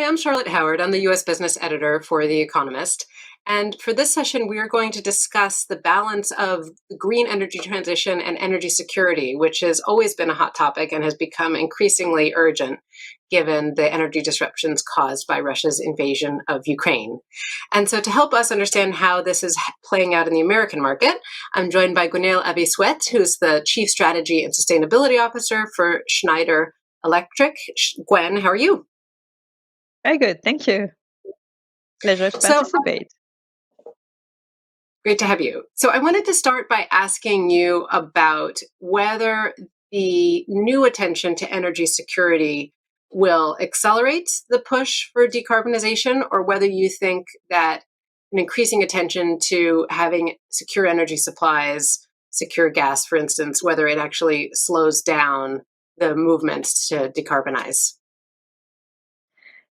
Hi, I'm Charlotte Howard. I'm the US business editor for The Economist. And for this session, we are going to discuss the balance of the green energy transition and energy security, which has always been a hot topic and has become increasingly urgent given the energy disruptions caused by Russia's invasion of Ukraine. And so to help us understand how this is playing out in the American market, I'm joined by Gwenaëlle Abbey-Sweat, who's the Chief Strategy and Sustainability Officer for Schneider Electric. Gwen, how are you? Very good, thank you. Pleasure to participate. Great to have you. So I wanted to start by asking you about whether the new attention to energy security will accelerate the push for decarbonization, or whether you think that an increasing attention to having secure energy supplies, secure gas, for instance, whether it actually slows down the movement to decarbonize.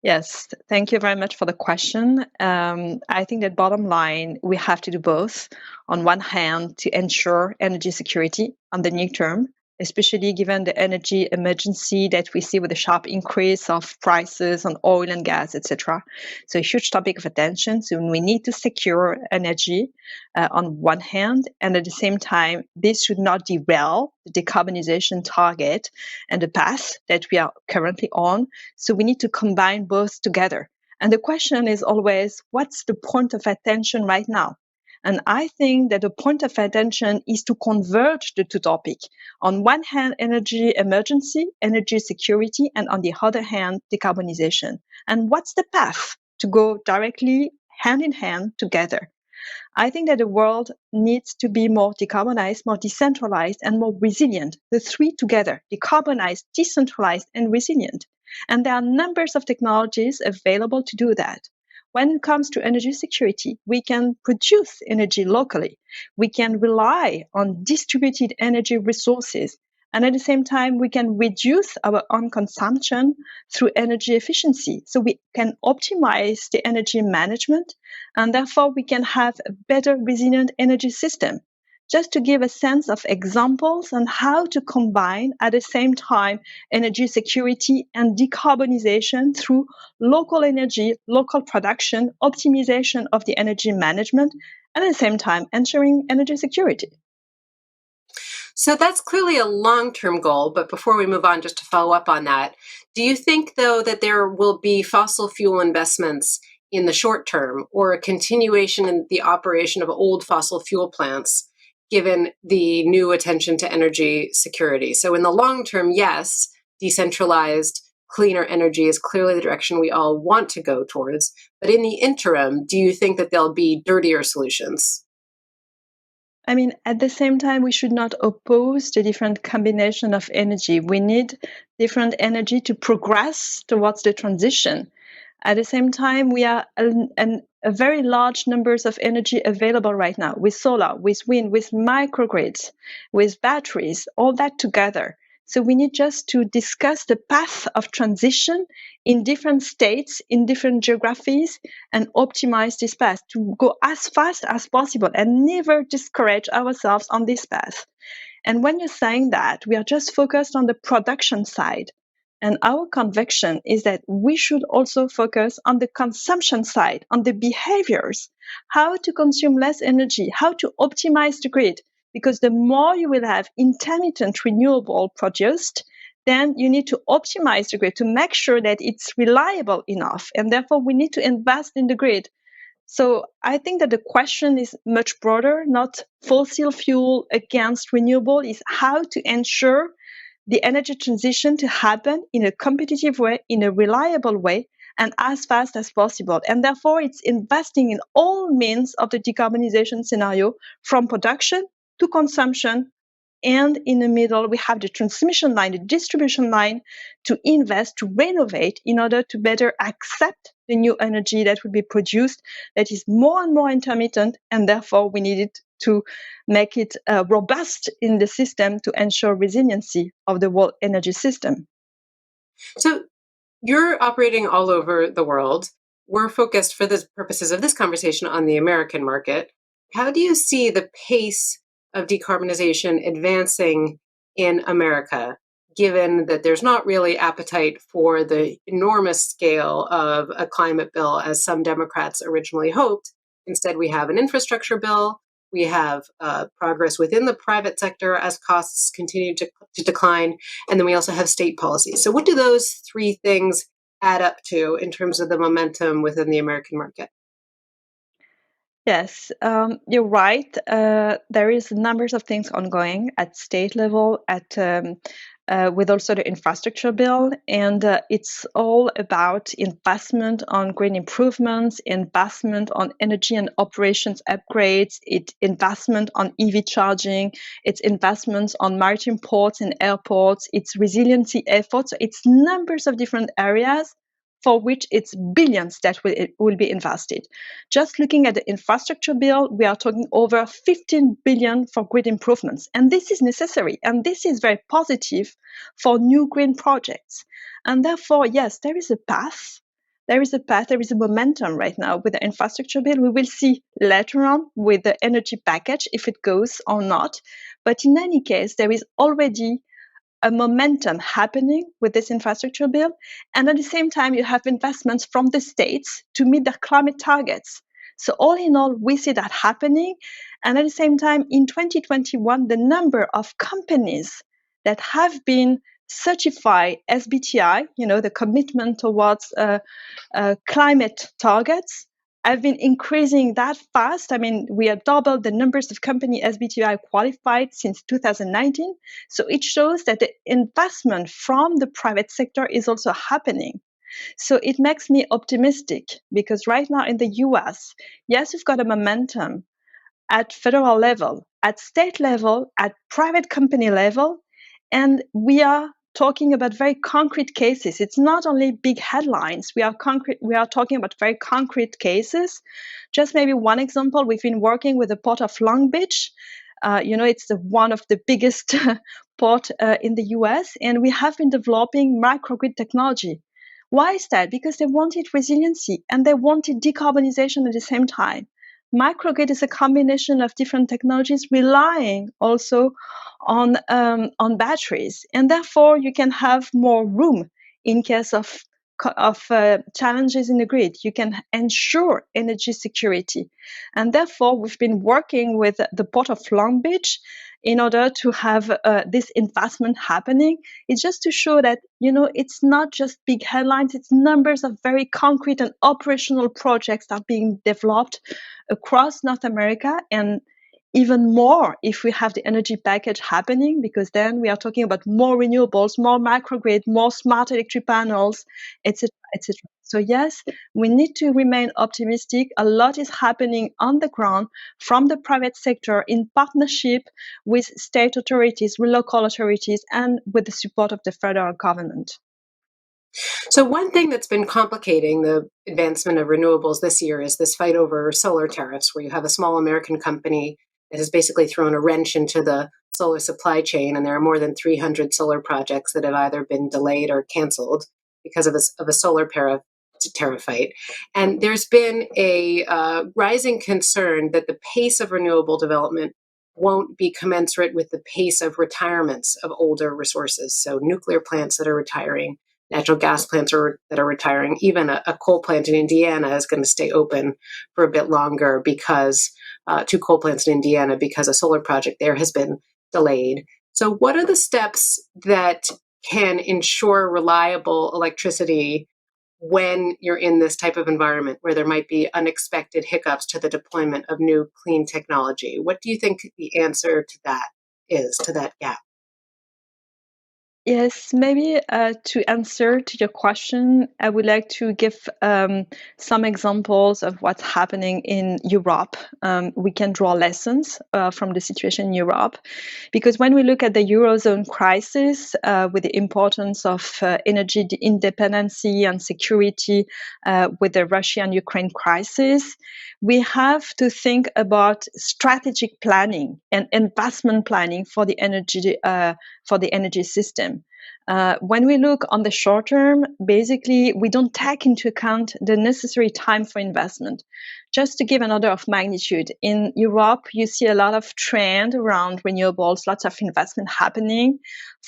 Yes, thank you very much for the question. I think that bottom line, we have to do both. On one hand, to ensure energy security on the near term, especially given the energy emergency that we see with the sharp increase of prices on oil and gas, etc. So a huge topic of attention. So we need to secure energy on one hand, and at the same time, this should not derail the decarbonization target and the path that we are currently on. So we need to combine both together. And the question is always, what's the point of attention right now? And I think that the point of attention is to converge the two topics. On one hand, energy emergency, energy security, and on the other hand, decarbonization. And what's the path to go directly hand in hand together? I think that the world needs to be more decarbonized, more decentralized, and more resilient. The three together, decarbonized, decentralized, and resilient. And there are numbers of technologies available to do that. When it comes to energy security, we can produce energy locally. We can rely on distributed energy resources. And at the same time, we can reduce our own consumption through energy efficiency. So we can optimize the energy management, and therefore we can have a better resilient energy system. Just to give a sense of examples on how to combine at the same time energy security and decarbonization through local energy, local production, optimization of the energy management, and at the same time ensuring energy security. So that's clearly a long-term goal, but before we move on, just to follow up on that, do you think, though, that there will be fossil fuel investments in the short term, or a continuation in the operation of old fossil fuel plants, given the new attention to energy security? So in the long term, yes, decentralized, cleaner energy is clearly the direction we all want to go towards. But in the interim, do you think that there'll be dirtier solutions? I mean, at the same time, we should not oppose the different combination of energy. We need different energy to progress towards the transition. At the same time, we are a very large numbers of energy available right now with solar, with wind, with microgrids, with batteries, all that together. So we need just to discuss the path of transition in different states, in different geographies, and optimize this path to go as fast as possible and never discourage ourselves on this path. And when you're saying that, we are just focused on the production side. And our conviction is that we should also focus on the consumption side, on the behaviors, how to consume less energy, how to optimize the grid. Because the more you will have intermittent renewable produced, then you need to optimize the grid to make sure that it's reliable enough. And therefore, we need to invest in the grid. So I think that the question is much broader, not fossil fuel against renewable, is how to ensure the energy transition to happen in a competitive way, in a reliable way, and as fast as possible. And therefore, it's investing in all means of the decarbonization scenario, from production to consumption. And in the middle, we have the transmission line, the distribution line to invest, to renovate in order to better accept the new energy that will be produced that is more and more intermittent. And therefore, we need it to make it robust in the system to ensure resiliency of the world energy system. So you're operating all over the world. We're focused for the purposes of this conversation on the American market. How do you see the pace of decarbonization advancing in America, given that there's not really appetite for the enormous scale of a climate bill as some Democrats originally hoped. Instead, we have an infrastructure bill. We have progress within the private sector as costs continue to decline. And then we also have state policies. So, what do those three things add up to in terms of the momentum within the American market? Yes, you're right. There is numbers of things ongoing at state level, at with also the infrastructure bill, and it's all about investment on green improvements, investment on energy and operations upgrades, investment on EV charging, it's investments on maritime ports and airports, it's resiliency efforts. So it's numbers of different areas for which it's billions that will be invested. Just looking at the infrastructure bill, we are talking over 15 billion for grid improvements. And this is necessary. And this is very positive for new green projects. And therefore, yes, there is a path. There is a path, there is a momentum right now with the infrastructure bill. We will see later on with the energy package if it goes or not. But in any case, there is already a momentum happening with this infrastructure bill. And at the same time, you have investments from the states to meet their climate targets. So, all in all, we see that happening. And at the same time, in 2021, the number of companies that have been certified SBTI, the commitment towards climate targets, have been increasing that fast. I mean, we have doubled the numbers of company SBTI qualified since 2019. So it shows that the investment from the private sector is also happening. So it makes me optimistic because right now in the US, yes, we've got a momentum at federal level, at state level, at private company level, and we are talking about very concrete cases. It's not only big headlines. We are talking about very concrete cases. Just maybe one example, we've been working with the Port of Long Beach. It's one of the biggest port in the US, and we have been developing microgrid technology. Why is that? Because they wanted resiliency and they wanted decarbonization at the same time. Microgrid is a combination of different technologies relying also on batteries, and therefore you can have more room in case of challenges in the grid. You can ensure energy security, and therefore we've been working with the Port of Long Beach in order to have this investment happening. It's just to show that it's not just big headlines, it's numbers of very concrete and operational projects that are being developed across North America, and even more if we have the energy package happening, because then we are talking about more renewables, more microgrid, more smart electric panels, etc., etc. So yes, we need to remain optimistic. A lot is happening on the ground from the private sector in partnership with state authorities, with local authorities, and with the support of the federal government. So, one thing that's been complicating the advancement of renewables this year is this fight over solar tariffs, where you have a small American company that has basically thrown a wrench into the solar supply chain. And there are more than 300 solar projects that have either been delayed or canceled because of a solar tariff fight. And there's been a rising concern that the pace of renewable development won't be commensurate with the pace of retirements of older resources. So, nuclear plants that are retiring, natural gas plants that are retiring. Even a coal plant in Indiana is going to stay open for a bit longer because two coal plants in Indiana because a solar project there has been delayed. So, what are the steps that can ensure reliable electricity when you're in this type of environment where there might be unexpected hiccups to the deployment of new clean technology? What do you think the answer to that is, to that gap? Yes, maybe to answer to your question, I would like to give some examples of what's happening in Europe. We can draw lessons from the situation in Europe, because when we look at the Eurozone crisis with the importance of energy independency and security with the Russia and Ukraine crisis, we have to think about strategic planning and investment planning for the energy system. When we look on the short term, basically, we don't take into account the necessary time for investment. Just to give an order of magnitude, in Europe, you see a lot of trend around renewables, lots of investment happening.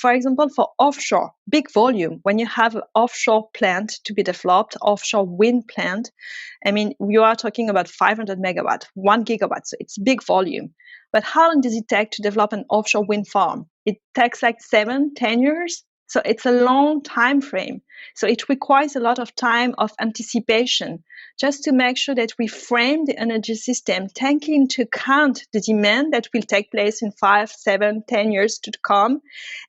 For example, for offshore, big volume, when you have an offshore plant to be developed, offshore wind plant, I mean, you are talking about 500 megawatt, 1 gigawatt, so it's big volume. But how long does it take to develop an offshore wind farm? It takes like 7, 10 years. So it's a long time frame. So it requires a lot of time of anticipation just to make sure that we frame the energy system, taking into account the demand that will take place in 5, 7, 10 years to come,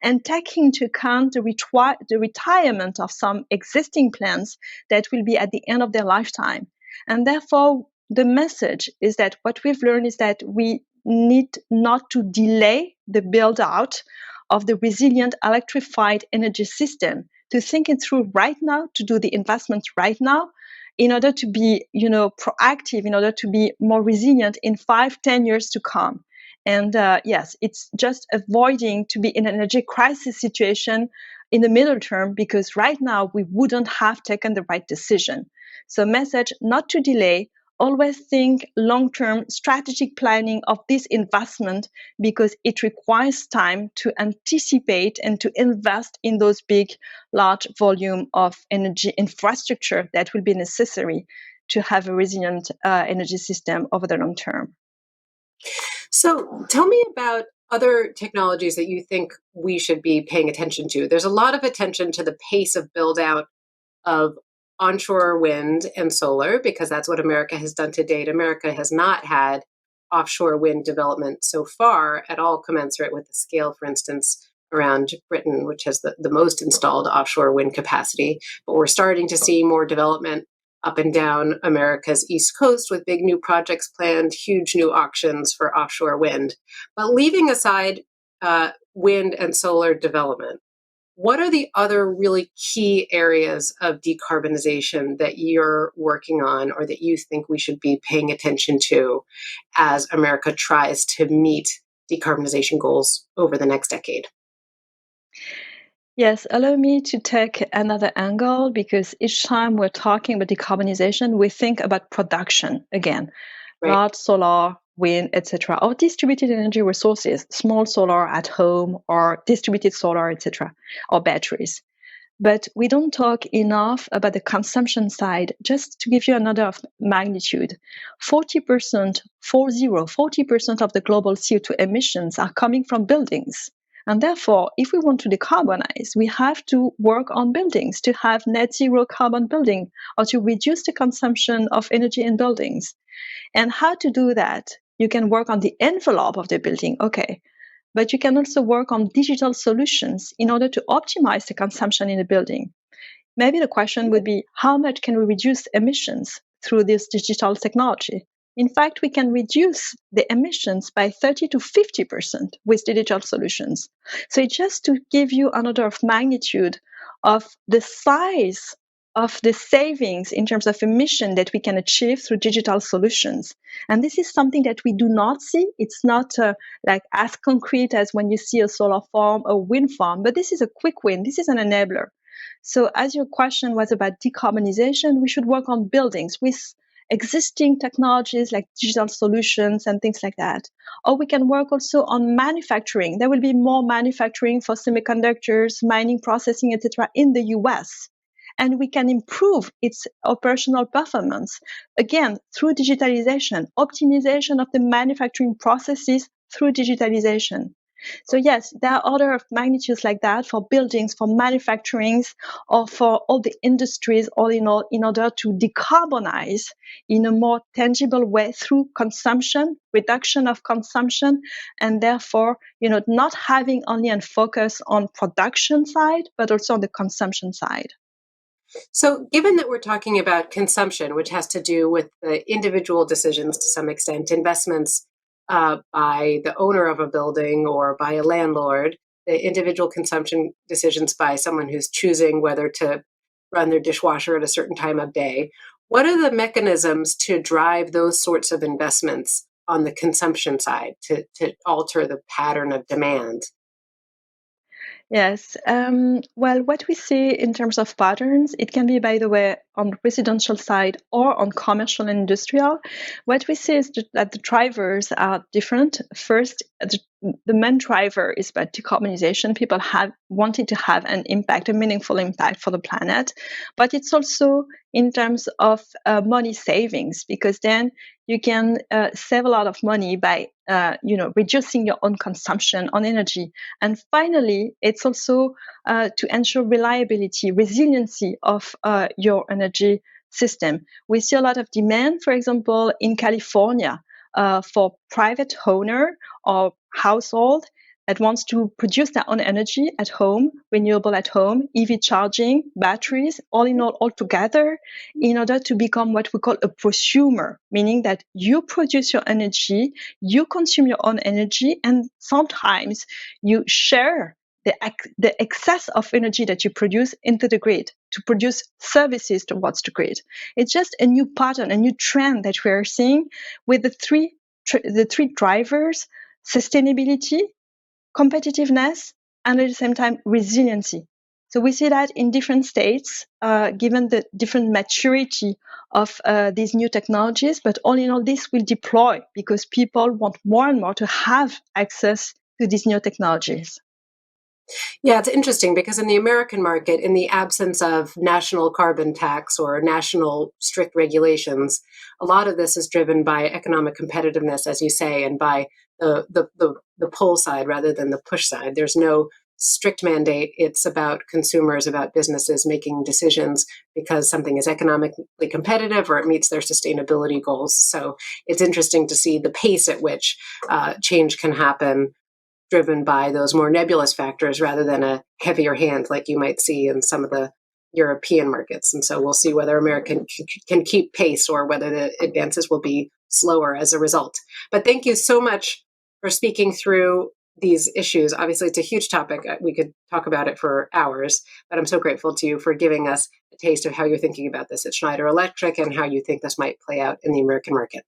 and taking into account the retirement of some existing plants that will be at the end of their lifetime. And therefore, the message is that what we've learned is that we need not to delay the build out of the resilient electrified energy system, to think it through right now, to do the investments right now, in order to be, proactive, in order to be more resilient in 5, 10 years to come. And yes, it's just avoiding to be in an energy crisis situation in the middle term, because right now we wouldn't have taken the right decision. So message, not to delay, always think long-term strategic planning of this investment, because it requires time to anticipate and to invest in those big, large volume of energy infrastructure that will be necessary to have a resilient energy system over the long term. So tell me about other technologies that you think we should be paying attention to. There's a lot of attention to the pace of build out of onshore wind and solar, because that's what America has done to date. America has not had offshore wind development so far at all commensurate with the scale, for instance, around Britain, which has the most installed offshore wind capacity. But we're starting to see more development up and down America's East Coast with big new projects planned, huge new auctions for offshore wind. But leaving aside wind and solar development, what are the other really key areas of decarbonization that you're working on or that you think we should be paying attention to as America tries to meet decarbonization goals over the next decade? Yes, allow me to take another angle, because each time we're talking about decarbonization, we think about production again, Right. large solar, wind, etc., or distributed energy resources, small solar at home or distributed solar, etc., or batteries. But we don't talk enough about the consumption side. Just to give you another of magnitude, 40%, 40% of the global CO2 emissions are coming from buildings. And therefore, if we want to decarbonize, we have to work on buildings to have net zero carbon building, or to reduce the consumption of energy in buildings. And how to do that? You can work on the envelope of the building, okay, but you can also work on digital solutions in order to optimize the consumption in the building. Maybe the question would be, how much can we reduce emissions through this digital technology? In fact, we can reduce the emissions by 30 to 50% with digital solutions. So it's just to give you another of magnitude of the size of the savings in terms of emission that we can achieve through digital solutions. And this is something that we do not see. It's not like as concrete as when you see a solar farm or wind farm, but this is a quick win. This is an enabler. So as your question was about decarbonization, we should work on buildings with existing technologies like digital solutions and things like that. Or we can work also on manufacturing. There will be more manufacturing for semiconductors, mining, processing, etc. in the US. And we can improve its operational performance, again, through digitalization, optimization of the manufacturing processes through digitalization. So yes, there are order of magnitudes like that for buildings, for manufacturings, or for all the industries, all in all, in order to decarbonize in a more tangible way through consumption, reduction of consumption, and therefore, not having only a focus on production side, but also on the consumption side. So, given that we're talking about consumption, which has to do with the individual decisions to some extent, investments by the owner of a building or by a landlord, the individual consumption decisions by someone who's choosing whether to run their dishwasher at a certain time of day, what are the mechanisms to drive those sorts of investments on the consumption side to alter the pattern of demand? Yes. Well, what we see in terms of patterns, it can be, by the way, on the residential side or on commercial and industrial. What we see is that the drivers are different. First, the main driver is about decarbonization. People have wanted to have an impact, a meaningful impact for the planet, but it's also in terms of money savings, because then you can save a lot of money by reducing your own consumption on energy. And finally, it's also to ensure reliability, resiliency of your energy system. We see a lot of demand, for example, in California, for private owner or household that wants to produce their own energy at home, renewable at home, EV charging, batteries, all together, in order to become what we call a prosumer, meaning that you produce your energy, you consume your own energy, and sometimes you share the excess of energy that you produce into the grid to produce services towards the grid. It's just a new pattern, a new trend that we are seeing with the three drivers: sustainability, competitiveness, and at the same time resiliency. So we see that in different states, given the different maturity of these new technologies. But all in all, this will deploy because people want more and more to have access to these new technologies. Yeah, it's interesting because in the American market, in the absence of national carbon tax or national strict regulations, a lot of this is driven by economic competitiveness, as you say, and by the pull side rather than the push side. There's no strict mandate. It's about consumers, about businesses making decisions because something is economically competitive or it meets their sustainability goals. So it's interesting to see the pace at which change can happen, driven by those more nebulous factors rather than a heavier hand like you might see in some of the European markets. And so we'll see whether America can keep pace or whether the advances will be slower as a result. But thank you so much for speaking through these issues. Obviously, it's a huge topic. We could talk about it for hours, but I'm so grateful to you for giving us a taste of how you're thinking about this at Schneider Electric and how you think this might play out in the American market.